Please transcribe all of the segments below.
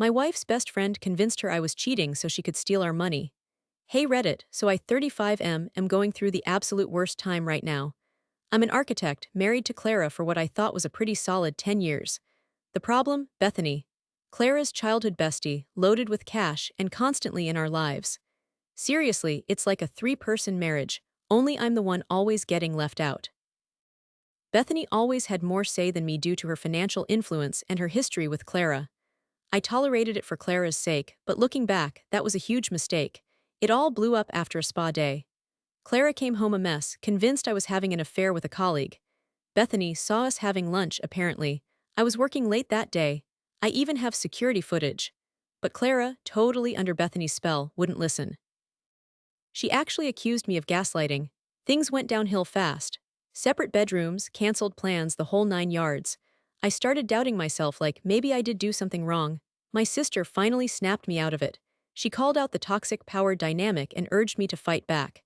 My wife's best friend convinced her I was cheating so she could steal our money. Hey Reddit, so I 35M am going through the absolute worst time right now. I'm an architect, married to Clara for what I thought was a pretty solid 10 years. The problem? Bethany. Clara's childhood bestie, loaded with cash and constantly in our lives. Seriously, it's like a three-person marriage, only I'm the one always getting left out. Bethany always had more say than me due to her financial influence and her history with Clara. I tolerated it for Clara's sake, but looking back, that was a huge mistake. It all blew up after a spa day. Clara came home a mess, convinced I was having an affair with a colleague. Bethany saw us having lunch, apparently. I was working late that day. I even have security footage. But Clara, totally under Bethany's spell, wouldn't listen. She actually accused me of gaslighting. Things went downhill fast. Separate bedrooms, cancelled plans, the whole 9 yards. I started doubting myself like maybe I did do something wrong. My sister finally snapped me out of it. She called out the toxic power dynamic and urged me to fight back.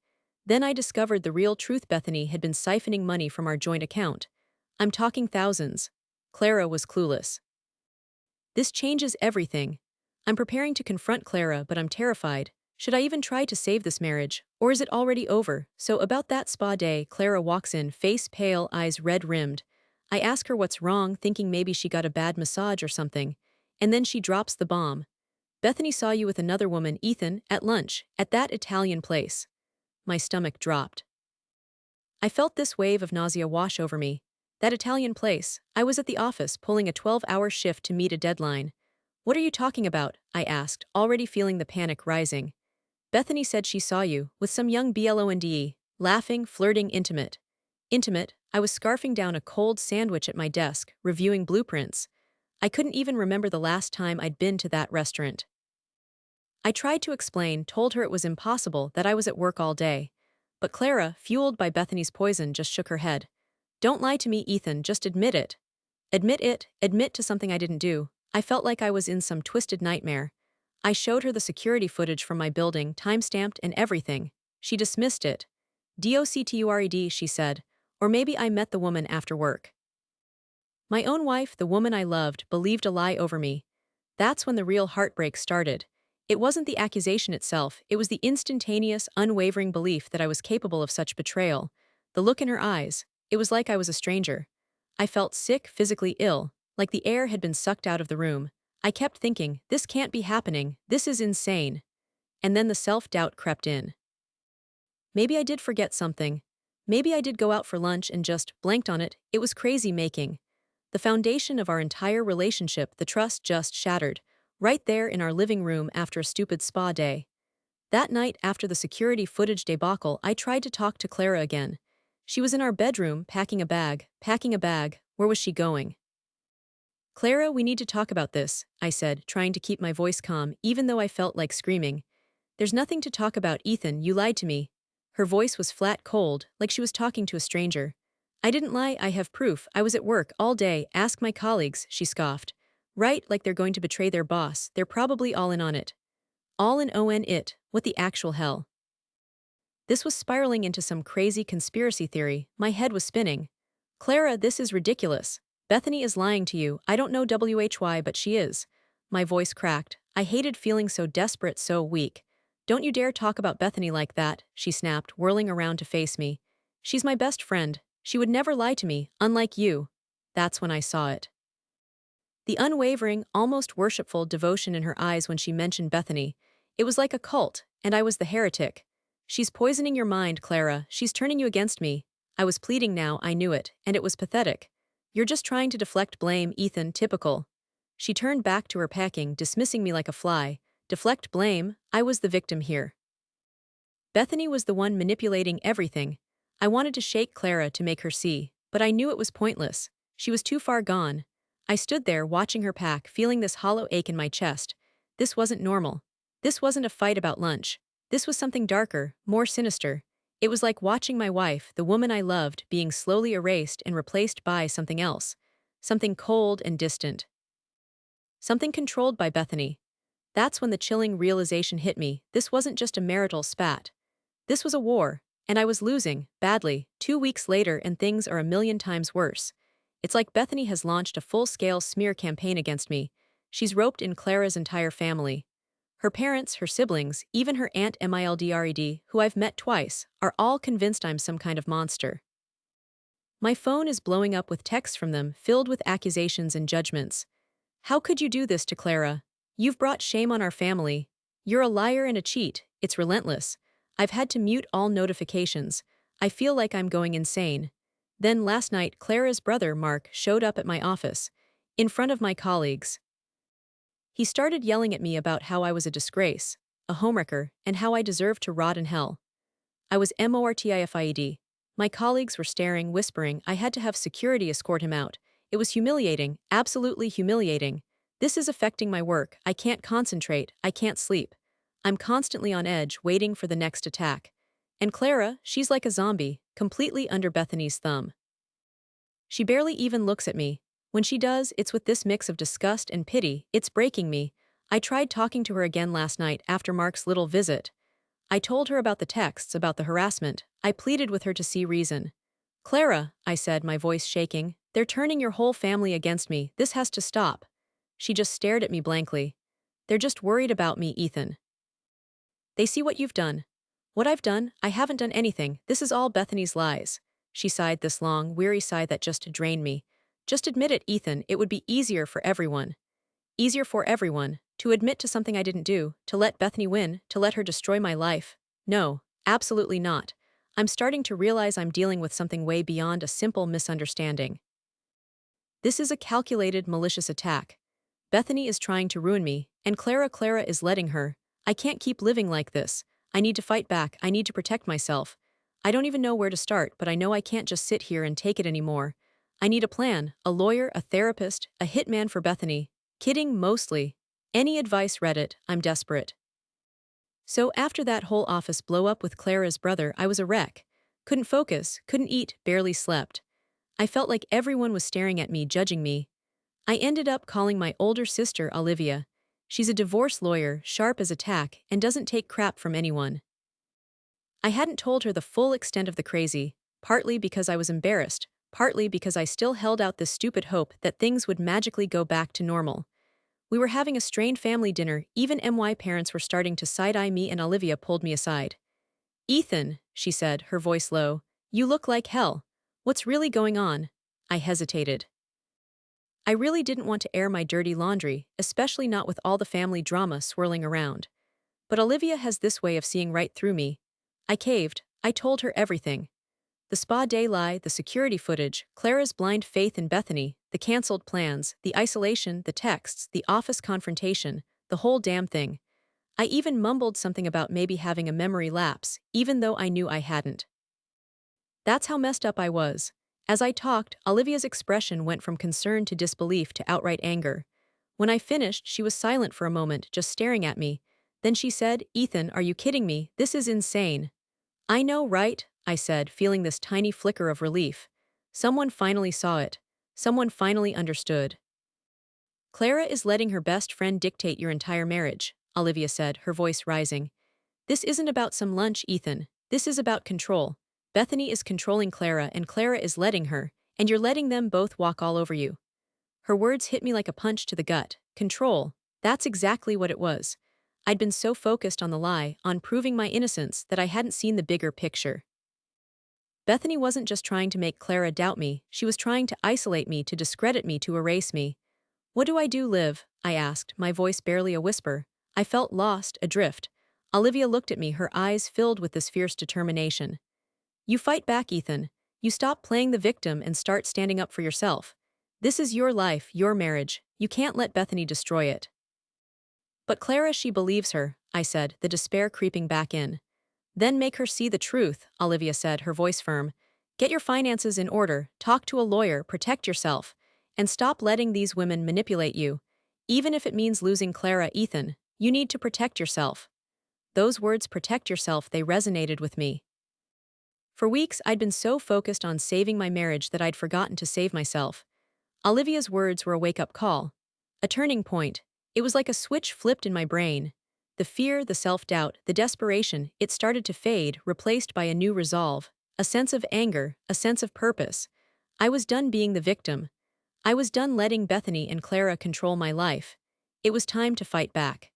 Then I discovered the real truth: Bethany had been siphoning money from our joint account. I'm talking thousands. Clara was clueless. This changes everything. I'm preparing to confront Clara, but I'm terrified. Should I even try to save this marriage, or is it already over? So about that spa day, Clara walks in, face pale, eyes red-rimmed. I ask her what's wrong, thinking maybe she got a bad massage or something. And then she drops the bomb. Bethany saw you with another woman, Ethan, at lunch, at that Italian place. My stomach dropped. I felt this wave of nausea wash over me. That Italian place. I was at the office, pulling a 12-hour shift to meet a deadline. What are you talking about? I asked, already feeling the panic rising. Bethany said she saw you, with some young blonde, laughing, flirting, intimate. Intimate? I was scarfing down a cold sandwich at my desk, reviewing blueprints. I couldn't even remember the last time I'd been to that restaurant. I tried to explain, told her it was impossible, that I was at work all day. But Clara, fueled by Bethany's poison, just shook her head. Don't lie to me, Ethan, just admit it. Admit it, admit to something I didn't do. I felt like I was in some twisted nightmare. I showed her the security footage from my building, time-stamped and everything. She dismissed it. Doctored, she said. Or maybe I met the woman after work. My own wife, the woman I loved, believed a lie over me. That's when the real heartbreak started. It wasn't the accusation itself, it was the instantaneous, unwavering belief that I was capable of such betrayal. The look in her eyes, it was like I was a stranger. I felt sick, physically ill, like the air had been sucked out of the room. I kept thinking, this can't be happening, this is insane. And then the self-doubt crept in. Maybe I did forget something. Maybe I did go out for lunch and just blanked on it. It was crazy making. The foundation of our entire relationship, the trust, just shattered, right there in our living room after a stupid spa day. That night after the security footage debacle, I tried to talk to Clara again. She was in our bedroom, packing a bag. Where was she going? Clara, we need to talk about this, I said, trying to keep my voice calm, even though I felt like screaming. There's nothing to talk about, Ethan, you lied to me. Her voice was flat cold, like she was talking to a stranger. I didn't lie, I have proof. I was at work all day, ask my colleagues, she scoffed. Right, like they're going to betray their boss, they're probably all in on it. All in on it, what the actual hell? This was spiraling into some crazy conspiracy theory, my head was spinning. Clara, this is ridiculous. Bethany is lying to you, I don't know why, but she is. My voice cracked. I hated feeling so desperate, so weak. Don't you dare talk about Bethany like that, she snapped, whirling around to face me. She's my best friend. She would never lie to me, unlike you. That's when I saw it. The unwavering, almost worshipful devotion in her eyes when she mentioned Bethany. It was like a cult, and I was the heretic. She's poisoning your mind, Clara. She's turning you against me. I was pleading now, I knew it, and it was pathetic. You're just trying to deflect blame, Ethan, typical. She turned back to her packing, dismissing me like a fly. Deflect blame? I was the victim here. Bethany was the one manipulating everything. I wanted to shake Clara to make her see, but I knew it was pointless. She was too far gone. I stood there watching her pack, feeling this hollow ache in my chest. This wasn't normal. This wasn't a fight about lunch. This was something darker, more sinister. It was like watching my wife, the woman I loved, being slowly erased and replaced by something else. Something cold and distant. Something controlled by Bethany. That's when the chilling realization hit me. This wasn't just a marital spat. This was a war, and I was losing, badly. 2 weeks later and things are a million times worse. It's like Bethany has launched a full-scale smear campaign against me. She's roped in Clara's entire family. Her parents, her siblings, even her aunt Mildred, who I've met twice, are all convinced I'm some kind of monster. My phone is blowing up with texts from them filled with accusations and judgments. How could you do this to Clara? You've brought shame on our family. You're a liar and a cheat. It's relentless. I've had to mute all notifications. I feel like I'm going insane. Then last night, Clara's brother, Mark, showed up at my office, in front of my colleagues. He started yelling at me about how I was a disgrace, a homewrecker, and how I deserved to rot in hell. I was mortified. My colleagues were staring, whispering. I had to have security escort him out. It was humiliating, absolutely humiliating. This is affecting my work. I can't concentrate. I can't sleep. I'm constantly on edge, waiting for the next attack. And Clara, she's like a zombie, completely under Bethany's thumb. She barely even looks at me. When she does, it's with this mix of disgust and pity. It's breaking me. I tried talking to her again last night after Mark's little visit. I told her about the texts, about the harassment. I pleaded with her to see reason. Clara, I said, my voice shaking, they're turning your whole family against me. This has to stop. She just stared at me blankly. They're just worried about me, Ethan. They see what you've done. What I've done? I haven't done anything. This is all Bethany's lies. She sighed this long, weary sigh that just drained me. Just admit it, Ethan. It would be easier for everyone. Easier for everyone. To admit to something I didn't do, to let Bethany win, to let her destroy my life. No, absolutely not. I'm starting to realize I'm dealing with something way beyond a simple misunderstanding. This is a calculated, malicious attack. Bethany is trying to ruin me, and Clara is letting her. I can't keep living like this. I need to fight back. I need to protect myself. I don't even know where to start, but I know I can't just sit here and take it anymore. I need a plan, a lawyer, a therapist, a hitman for Bethany. Kidding, mostly. Any advice, Reddit, I'm desperate. So after that whole office blow up with Clara's brother, I was a wreck. Couldn't focus, couldn't eat, barely slept. I felt like everyone was staring at me, judging me. I ended up calling my older sister, Olivia. She's a divorce lawyer, sharp as a tack, and doesn't take crap from anyone. I hadn't told her the full extent of the crazy, partly because I was embarrassed, partly because I still held out this stupid hope that things would magically go back to normal. We were having a strained family dinner. Even my parents were starting to side-eye me, and Olivia pulled me aside. Ethan, she said, her voice low, you look like hell. What's really going on? I hesitated. I really didn't want to air my dirty laundry, especially not with all the family drama swirling around. But Olivia has this way of seeing right through me. I caved. I told her everything. The spa day lie, the security footage, Clara's blind faith in Bethany, the cancelled plans, the isolation, the texts, the office confrontation, the whole damn thing. I even mumbled something about maybe having a memory lapse, even though I knew I hadn't. That's how messed up I was. As I talked, Olivia's expression went from concern to disbelief to outright anger. When I finished, she was silent for a moment, just staring at me. Then she said, Ethan, are you kidding me? This is insane. I know, right? I said, feeling this tiny flicker of relief. Someone finally saw it. Someone finally understood. Clara is letting her best friend dictate your entire marriage, Olivia said, her voice rising. This isn't about some lunch, Ethan. This is about control. Bethany is controlling Clara, and Clara is letting her, and you're letting them both walk all over you. Her words hit me like a punch to the gut. Control. That's exactly what it was. I'd been so focused on the lie, on proving my innocence, that I hadn't seen the bigger picture. Bethany wasn't just trying to make Clara doubt me, she was trying to isolate me, to discredit me, to erase me. What do I do, Liv? I asked, my voice barely a whisper. I felt lost, adrift. Olivia looked at me, her eyes filled with this fierce determination. You fight back, Ethan. You stop playing the victim and start standing up for yourself. This is your life, your marriage. You can't let Bethany destroy it. But Clara, she believes her, I said, the despair creeping back in. Then make her see the truth, Olivia said, her voice firm. Get your finances in order, talk to a lawyer, protect yourself, and stop letting these women manipulate you. Even if it means losing Clara, Ethan, you need to protect yourself. Those words, protect yourself, they resonated with me. For weeks, I'd been so focused on saving my marriage that I'd forgotten to save myself. Olivia's words were a wake-up call. A turning point. It was like a switch flipped in my brain. The fear, the self-doubt, the desperation, it started to fade, replaced by a new resolve, a sense of anger, a sense of purpose. I was done being the victim. I was done letting Bethany and Clara control my life. It was time to fight back.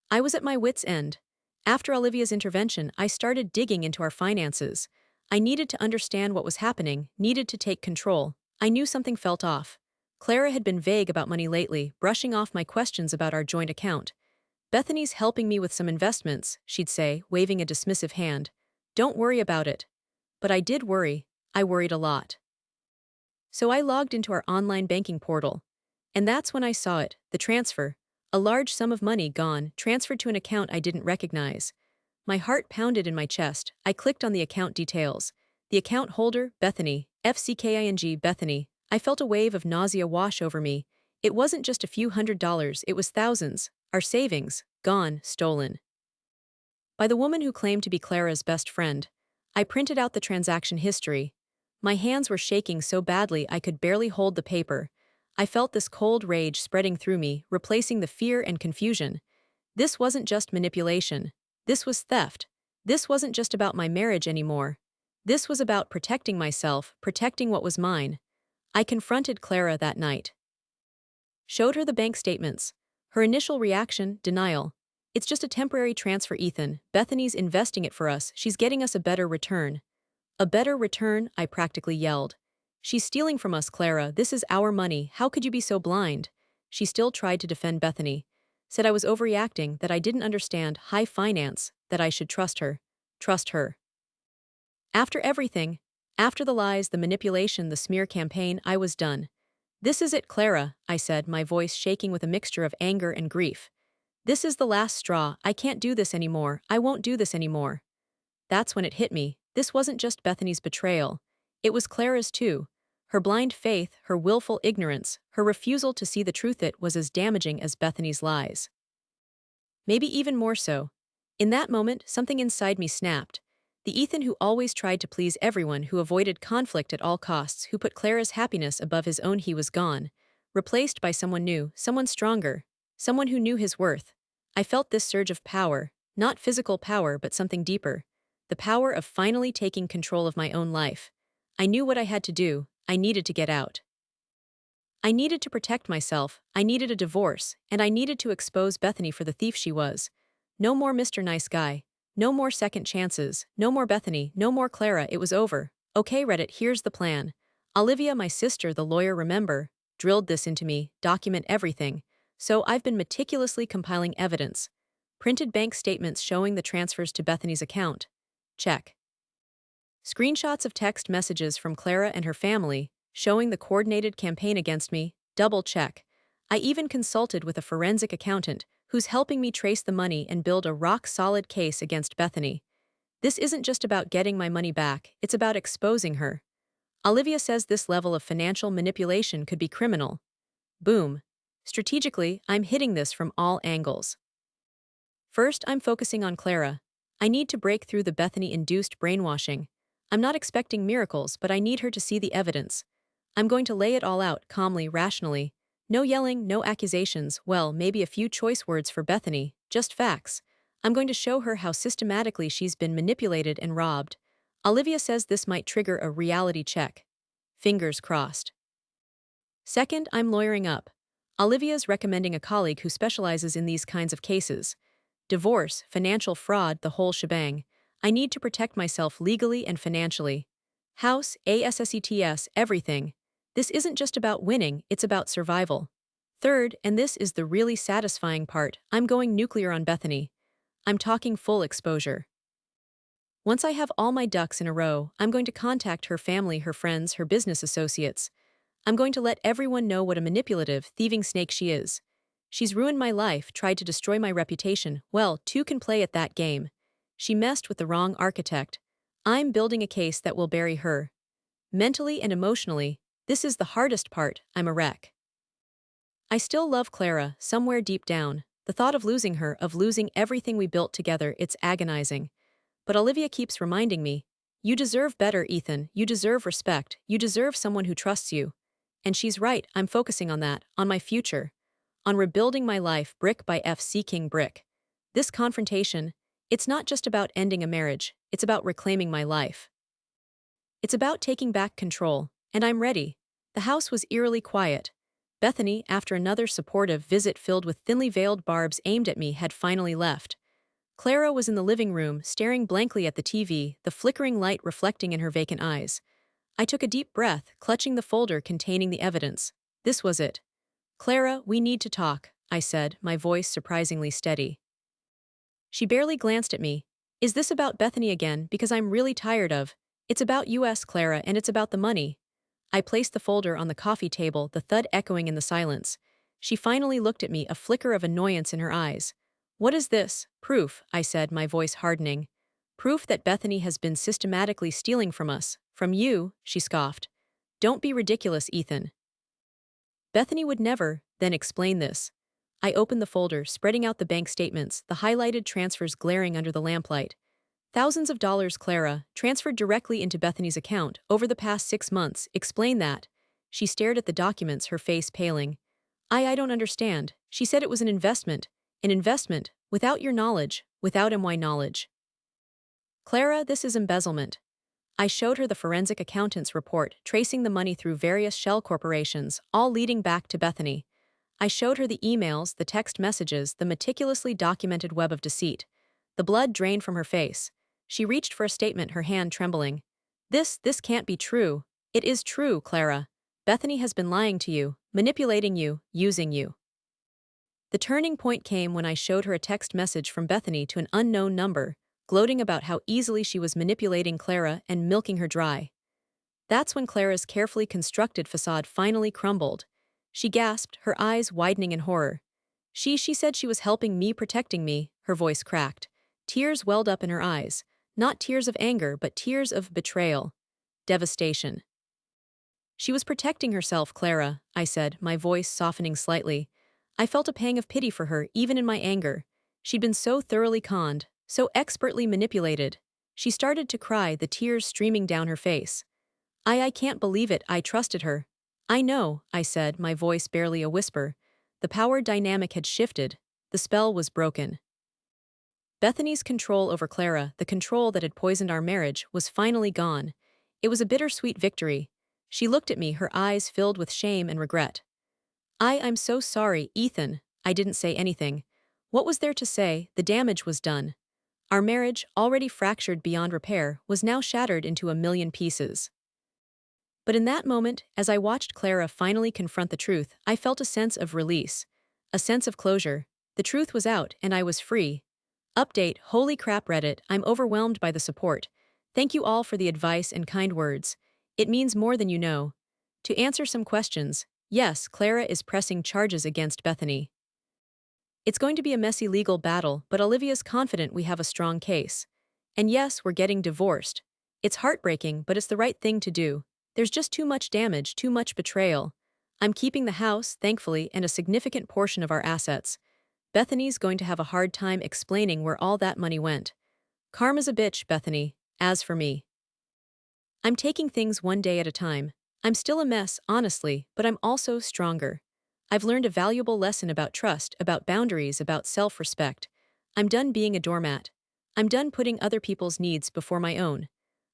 I was at my wit's end. After Olivia's intervention, I started digging into our finances. I needed to understand what was happening, needed to take control. I knew something felt off. Clara had been vague about money lately, brushing off my questions about our joint account. Bethany's helping me with some investments, she'd say, waving a dismissive hand. Don't worry about it. But I did worry. I worried a lot. So I logged into our online banking portal. And that's when I saw it, the transfer. A large sum of money gone, transferred to an account I didn't recognize. My heart pounded in my chest. I clicked on the account details. The account holder, Bethany, FCKING Bethany. I felt a wave of nausea wash over me. It wasn't just a few $100s, it was thousands. Our savings, gone, stolen. By the woman who claimed to be Clara's best friend. I printed out the transaction history. My hands were shaking so badly I could barely hold the paper. I felt this cold rage spreading through me, replacing the fear and confusion. This wasn't just manipulation. This was theft. This wasn't just about my marriage anymore. This was about protecting myself, protecting what was mine. I confronted Clara that night. Showed her the bank statements. Her initial reaction, denial. It's just a temporary transfer, Ethan. Bethany's investing it for us. She's getting us a better return. A better return, I practically yelled. She's stealing from us, Clara. This is our money. How could you be so blind? She still tried to defend Bethany. Said I was overreacting, that I didn't understand high finance, that I should trust her. Trust her. After everything, after the lies, the manipulation, the smear campaign, I was done. This is it, Clara, I said, my voice shaking with a mixture of anger and grief. This is the last straw. I can't do this anymore. I won't do this anymore. That's when it hit me. This wasn't just Bethany's betrayal. It was Clara's too. Her blind faith, her willful ignorance, her refusal to see the truth, it was as damaging as Bethany's lies. Maybe even more so. In that moment, something inside me snapped. The Ethan who always tried to please everyone, who avoided conflict at all costs, who put Clara's happiness above his own, he was gone. Replaced by someone new, someone stronger, someone who knew his worth. I felt this surge of power, not physical power but something deeper. The power of finally taking control of my own life. I knew what I had to do. I needed to get out. I needed to protect myself, I needed a divorce, and I needed to expose Bethany for the thief she was. No more Mr. Nice Guy. No more second chances. No more Bethany. No more Clara. It was over. Okay, Reddit, here's the plan. Olivia, my sister, the lawyer, remember, drilled this into me, document everything. So I've been meticulously compiling evidence. Printed bank statements showing the transfers to Bethany's account. Check. Screenshots of text messages from Clara and her family, showing the coordinated campaign against me, double check. I even consulted with a forensic accountant, who's helping me trace the money and build a rock-solid case against Bethany. This isn't just about getting my money back, it's about exposing her. Olivia says this level of financial manipulation could be criminal. Boom. Strategically, I'm hitting this from all angles. First, I'm focusing on Clara. I need to break through the Bethany-induced brainwashing. I'm not expecting miracles, but I need her to see the evidence. I'm going to lay it all out, calmly, rationally. No yelling, no accusations, well, maybe a few choice words for Bethany, just facts. I'm going to show her how systematically she's been manipulated and robbed. Olivia says this might trigger a reality check. Fingers crossed. Second, I'm lawyering up. Olivia's recommending a colleague who specializes in these kinds of cases. Divorce, financial fraud, the whole shebang. I need to protect myself legally and financially. House, assets, everything. This isn't just about winning, it's about survival. Third, and this is the really satisfying part, I'm going nuclear on Bethany. I'm talking full exposure. Once I have all my ducks in a row, I'm going to contact her family, her friends, her business associates. I'm going to let everyone know what a manipulative, thieving snake she is. She's ruined my life, tried to destroy my reputation. Well, two can play at that game. She messed with the wrong architect. I'm building a case that will bury her. Mentally and emotionally, this is the hardest part, I'm a wreck. I still love Clara, somewhere deep down. The thought of losing her, of losing everything we built together, it's agonizing. But Olivia keeps reminding me, you deserve better, Ethan, you deserve respect, you deserve someone who trusts you. And she's right, I'm focusing on that, on my future. On rebuilding my life brick by King brick. This confrontation, it's not just about ending a marriage, it's about reclaiming my life. It's about taking back control, and I'm ready. The house was eerily quiet. Bethany, after another supportive visit filled with thinly veiled barbs aimed at me, had finally left. Clara was in the living room, staring blankly at the TV, the flickering light reflecting in her vacant eyes. I took a deep breath, clutching the folder containing the evidence. This was it. "Clara, we need to talk," I said, my voice surprisingly steady. She barely glanced at me. "Is this about Bethany again? Because I'm really tired of." "It's about US, Clara, and it's about the money." I placed the folder on the coffee table, the thud echoing in the silence. She finally looked at me, a flicker of annoyance in her eyes. "What is this?" "Proof," I said, my voice hardening. "Proof that Bethany has been systematically stealing from us." "From you," she scoffed. "Don't be ridiculous, Ethan." Bethany would never, then explain this. I opened the folder, spreading out the bank statements, the highlighted transfers glaring under the lamplight. Thousands of dollars, Clara, transferred directly into Bethany's account over the past 6 months. Explain that. She stared at the documents, her face paling. I don't understand. She said it was an investment. An investment, without your knowledge, without MY knowledge. Clara, this is embezzlement. I showed her the forensic accountant's report, tracing the money through various shell corporations, all leading back to Bethany. I showed her the emails, the text messages, the meticulously documented web of deceit. The blood drained from her face. She reached for a statement, her hand trembling. This can't be true." "It is true, Clara. Bethany has been lying to you, manipulating you, using you." The turning point came when I showed her a text message from Bethany to an unknown number, gloating about how easily she was manipulating Clara and milking her dry. That's when Clara's carefully constructed facade finally crumbled. She gasped, her eyes widening in horror. She said she was helping me, protecting me," her voice cracked. Tears welled up in her eyes, not tears of anger but tears of betrayal. Devastation. "She was protecting herself, Clara," I said, my voice softening slightly. I felt a pang of pity for her, even in my anger. She'd been so thoroughly conned, so expertly manipulated. She started to cry, the tears streaming down her face. I can't believe it. I trusted her." "I know," I said, my voice barely a whisper. The power dynamic had shifted. The spell was broken. Bethany's control over Clara, the control that had poisoned our marriage, was finally gone. It was a bittersweet victory. She looked at me, her eyes filled with shame and regret. I'm so sorry, Ethan." I didn't say anything. What was there to say? The damage was done. Our marriage, already fractured beyond repair, was now shattered into a million pieces. But in that moment, as I watched Clara finally confront the truth, I felt a sense of release. A sense of closure. The truth was out, and I was free. Update: Holy crap, Reddit, I'm overwhelmed by the support. Thank you all for the advice and kind words. It means more than you know. To answer some questions, yes, Clara is pressing charges against Bethany. It's going to be a messy legal battle, but Olivia's confident we have a strong case. And yes, we're getting divorced. It's heartbreaking, but it's the right thing to do. There's just too much damage, too much betrayal. I'm keeping the house, thankfully, and a significant portion of our assets. Bethany's going to have a hard time explaining where all that money went. Karma's a bitch, Bethany. As for me, I'm taking things one day at a time. I'm still a mess, honestly, but I'm also stronger. I've learned a valuable lesson about trust, about boundaries, about self-respect. I'm done being a doormat. I'm done putting other people's needs before my own.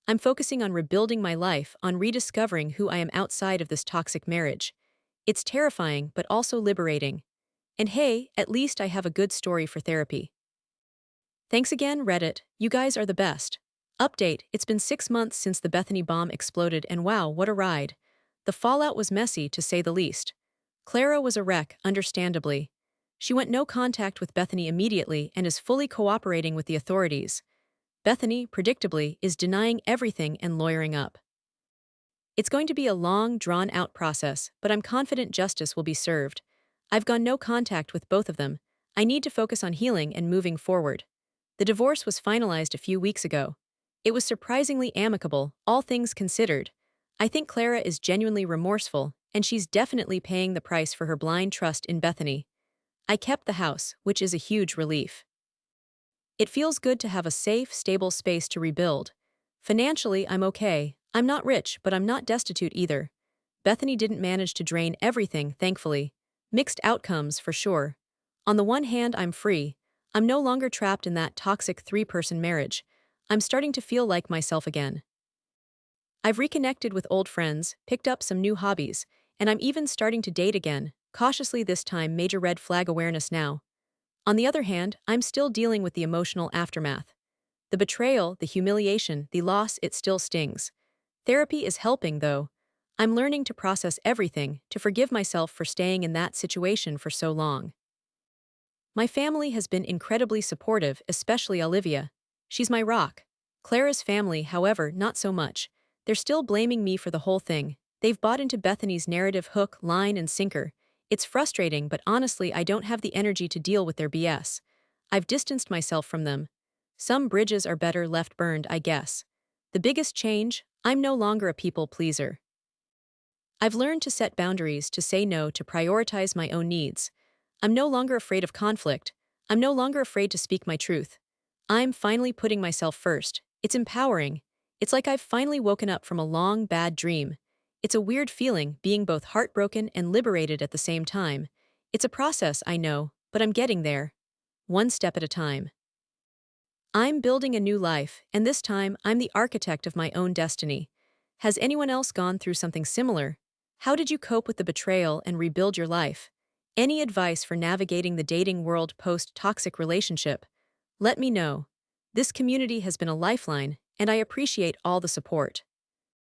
I'm focusing on rebuilding my life, on rediscovering who I am outside of this toxic marriage. It's terrifying, but also liberating. And hey, at least I have a good story for therapy. Thanks again, Reddit. You guys are the best. Update: It's been 6 months since the Bethany bomb exploded, and wow, what a ride. The fallout was messy, to say the least. Clara was a wreck, understandably. She went no contact with Bethany immediately and is fully cooperating with the authorities. Bethany, predictably, is denying everything and lawyering up. It's going to be a long, drawn-out process, but I'm confident justice will be served. I've gone no contact with both of them. I need to focus on healing and moving forward. The divorce was finalized a few weeks ago. It was surprisingly amicable, all things considered. I think Clara is genuinely remorseful, and she's definitely paying the price for her blind trust in Bethany. I kept the house, which is a huge relief. It feels good to have a safe, stable space to rebuild. Financially, I'm okay. I'm not rich, but I'm not destitute either. Bethany didn't manage to drain everything, thankfully. Mixed outcomes, for sure. On the one hand, I'm free. I'm no longer trapped in that toxic three-person marriage. I'm starting to feel like myself again. I've reconnected with old friends, picked up some new hobbies, and I'm even starting to date again. Cautiously this time, major red flag awareness now. On the other hand, I'm still dealing with the emotional aftermath. The betrayal, the humiliation, the loss, it still stings. Therapy is helping, though. I'm learning to process everything, to forgive myself for staying in that situation for so long. My family has been incredibly supportive, especially Olivia. She's my rock. Clara's family, however, not so much. They're still blaming me for the whole thing. They've bought into Bethany's narrative hook, line, and sinker. It's frustrating, but honestly, I don't have the energy to deal with their BS. I've distanced myself from them. Some bridges are better left burned, I guess. The biggest change? I'm no longer a people pleaser. I've learned to set boundaries, to say no, to prioritize my own needs. I'm no longer afraid of conflict. I'm no longer afraid to speak my truth. I'm finally putting myself first. It's empowering. It's like I've finally woken up from a long, bad dream. It's a weird feeling, being both heartbroken and liberated at the same time. It's a process, I know, but I'm getting there. One step at a time. I'm building a new life, and this time, I'm the architect of my own destiny. Has anyone else gone through something similar? How did you cope with the betrayal and rebuild your life? Any advice for navigating the dating world post-toxic relationship? Let me know. This community has been a lifeline, and I appreciate all the support.